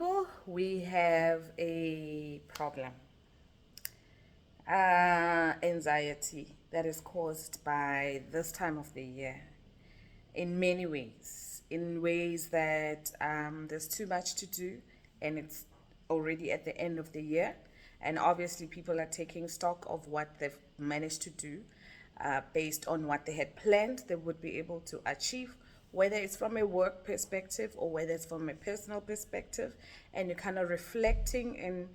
people, we have a problem. Anxiety that is caused by this time of the year in many ways. In ways that there's too much to do and it's already at the end of the year. And obviously, people are taking stock of what they've managed to do based on what they had planned they would be able to achieve, whether it's from a work perspective or whether it's from a personal perspective. And you're kind of reflecting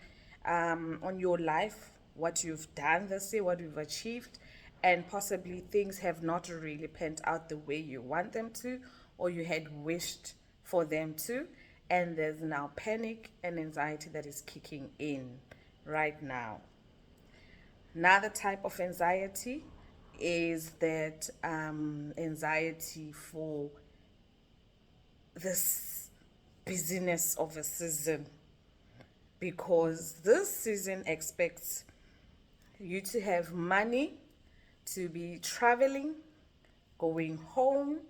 on your life, what you've done this year, what you've achieved, and possibly things have not really panned out the way you want them to or you had wished for them to. And there's now panic and anxiety that is kicking in right now. Another type of anxiety is that anxiety for this busyness of a season, because this season expects you to have money, to be traveling, going home,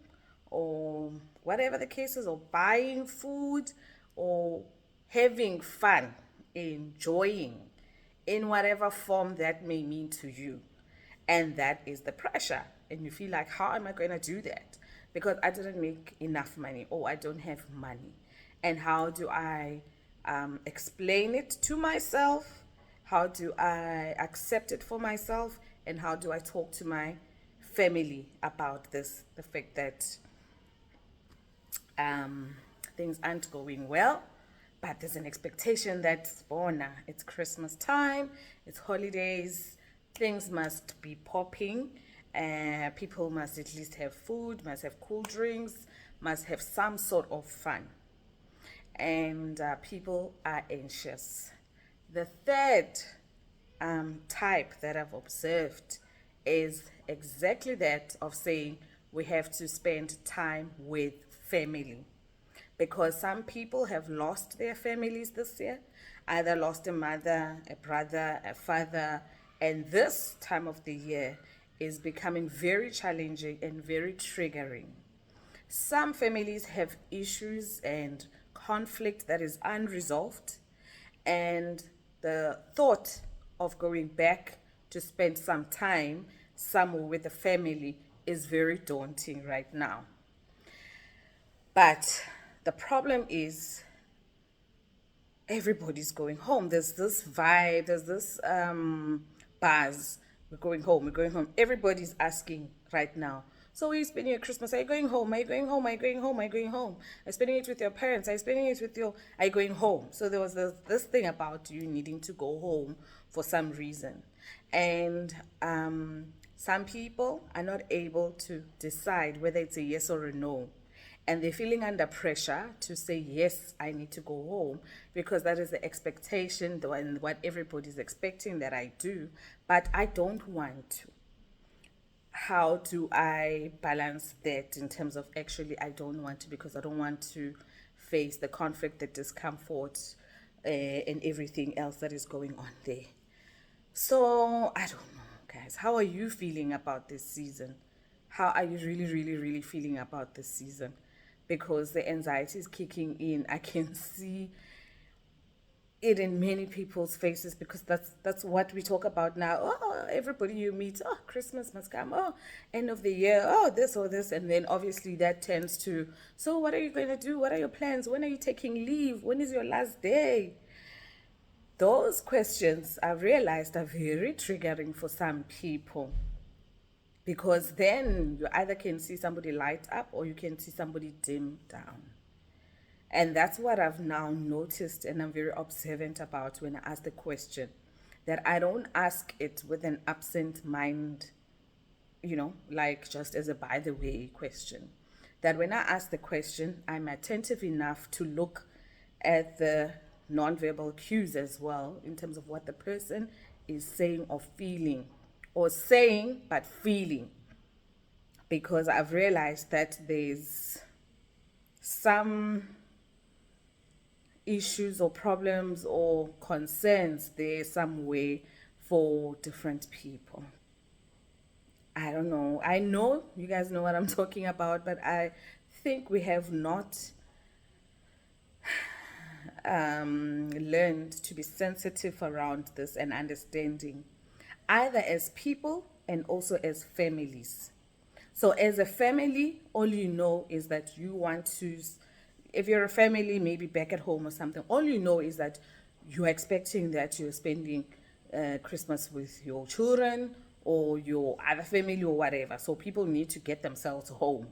or whatever the case is, or buying food, or having fun, enjoying in whatever form that may mean to you. And that is the pressure. And you feel like, how am I going to do that? Because I didn't make enough money, or I don't have money. And how do I explain it to myself? How do I accept it for myself? And how do I talk to my family about this? The fact that things aren't going well, but there's an expectation that, oh, nah, it's Christmas time, it's holidays, things must be popping. People must at least have food, must have cool drinks, must have some sort of fun. And people are anxious. The third type that I've observed is exactly that of saying we have to spend time with family. Because some people have lost their families this year, either lost a mother, a brother, a father, and this time of the year is becoming very challenging and very triggering. Some families have issues and conflict that is unresolved, and the thought of going back to spend some time somewhere with the family is very daunting right now. But the problem is everybody's going home. There's this vibe, there's this buzz. We're going home, we're going home. Everybody's asking right now. So, are you spending your Christmas? Are you going home? Are you going home? Are you going home? Are you going home? Are you spending it with your parents? Are you spending it with your... Are you going home? So there was this thing about you needing to go home for some reason. And some people are not able to decide whether it's a yes or a no. And they're feeling under pressure to say, yes, I need to go home, because that is the expectation and what everybody's expecting that I do, but I don't want to. How do I balance that in terms of actually I don't want to, because I don't want to face the conflict, the discomfort, and everything else that is going on there. So I don't know, guys. How are you feeling about this season? How are you really, really, really feeling about this season? Because the anxiety is kicking in. I can see it in many people's faces, because that's what we talk about now. Oh, everybody you meet, oh, Christmas must come, oh, end of the year, oh, this or this. And then obviously that tends to, so what are you going to do? What are your plans? When are you taking leave? When is your last day? Those questions, I've realized, are very triggering for some people, because then you either can see somebody light up or you can see somebody dim down. And that's what I've now noticed, and I'm very observant about when I ask the question, that I don't ask it with an absent mind, like just as a by the way question. That when I ask the question, I'm attentive enough to look at the nonverbal cues as well, in terms of what the person is saying or feeling, or saying but feeling. Because I've realized that there's some issues or problems or concerns there some way for different people. I don't know. I know you guys know what I'm talking about, but I think we have not learned to be sensitive around this and understanding, either as people and also as families. So, as a family, all you know is that you want to, if you're a family, maybe back at home or something, all you know is that you're expecting that you're spending Christmas with your children or your other family or whatever. So, people need to get themselves home.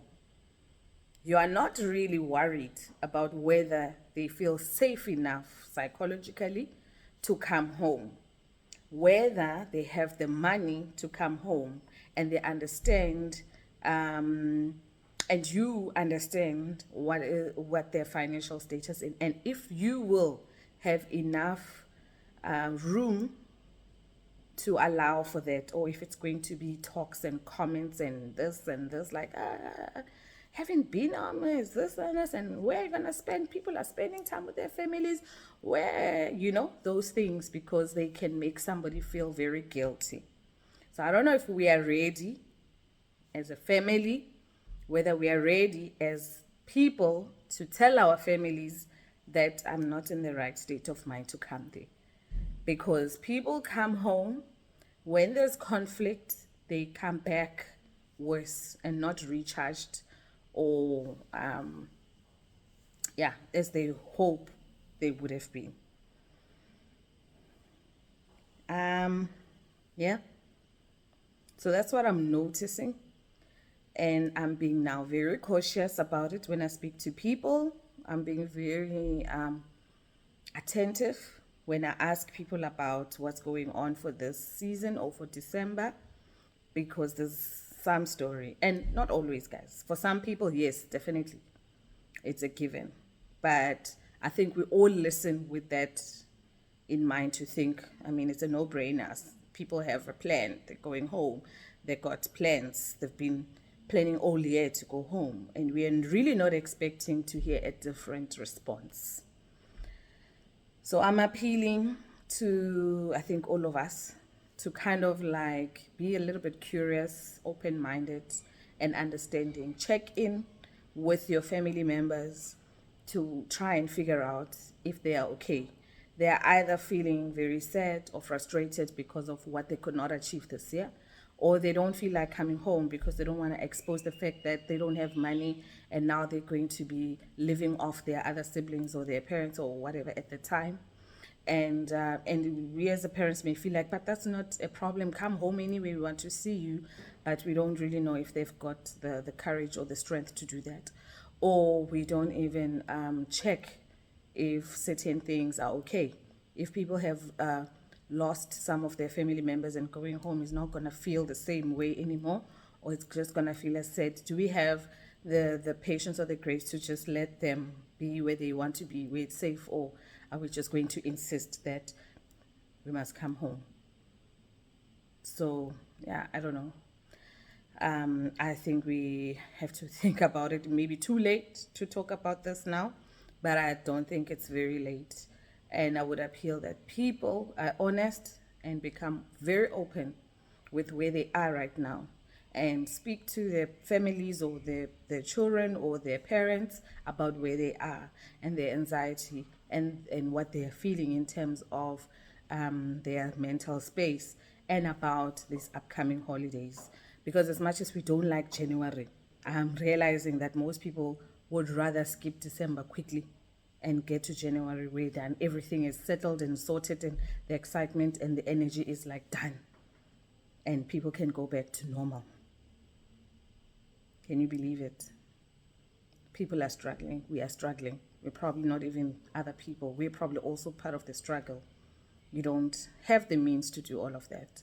You are not really worried about whether they feel safe enough psychologically to come home, whether they have the money to come home, and they understand, and you understand what their financial status is, and if you will have enough room to allow for that, or if it's going to be talks and comments and this, like, haven't been on is this and this, and where are you gonna spend? People are spending time with their families, where, those things, because they can make somebody feel very guilty. So I don't know if we are ready as a family, whether we are ready as people to tell our families that I'm not in the right state of mind to come there. Because people come home, when there's conflict, they come back worse and not recharged, or as they hope they would have been. So that's what I'm noticing, and I'm being now very cautious about it when I speak to people. I'm being very attentive when I ask people about what's going on for this season or for December, because there's some story, and not always, guys. For some people, yes, definitely, it's a given. But I think we all listen with that in mind to think, it's a no-brainer. People have a plan. They're going home. They got plans. They've been planning all year to go home. And we are really not expecting to hear a different response. So I'm appealing to, I think, all of us to kind of like be a little bit curious, open-minded, and understanding. Check in with your family members to try and figure out if they are okay. They are either feeling very sad or frustrated because of what they could not achieve this year, or they don't feel like coming home because they don't want to expose the fact that they don't have money and now they're going to be living off their other siblings or their parents or whatever at the time. And we as the parents may feel like, but that's not a problem. Come home anyway. We want to see you, but we don't really know if they've got the courage or the strength to do that, or we don't even check if certain things are okay. If people have lost some of their family members and going home is not gonna feel the same way anymore, or it's just gonna feel as sad. Do we have the patience or the grace to just let them be where they want to be, where it's safe, or are we just going to insist that we must come home? So, I don't know. I think we have to think about it. Maybe too late to talk about this now, but I don't think it's very late. And I would appeal that people are honest and become very open with where they are right now, and speak to their families or their children or their parents about where they are and their anxiety and what they are feeling in terms of their mental space and about these upcoming holidays. Because as much as we don't like January, I'm realizing that most people would rather skip December quickly and get to January where then everything is settled and sorted and the excitement and the energy is like done and people can go back to normal. Can you believe it? People are struggling. We are struggling. We're probably not even other people. We're probably also part of the struggle. You don't have the means to do all of that.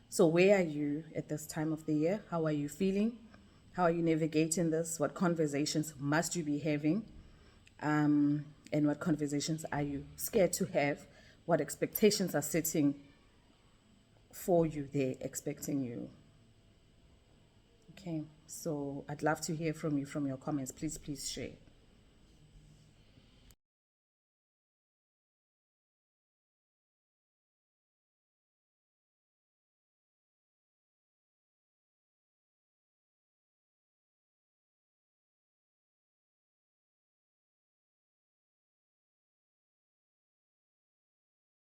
So where are you at this time of the year? How are you feeling? How are you navigating this? What conversations must you be having? And what conversations are you scared to have? What expectations are sitting for you there, expecting you? Okay, so I'd love to hear from you, from your comments. Please share.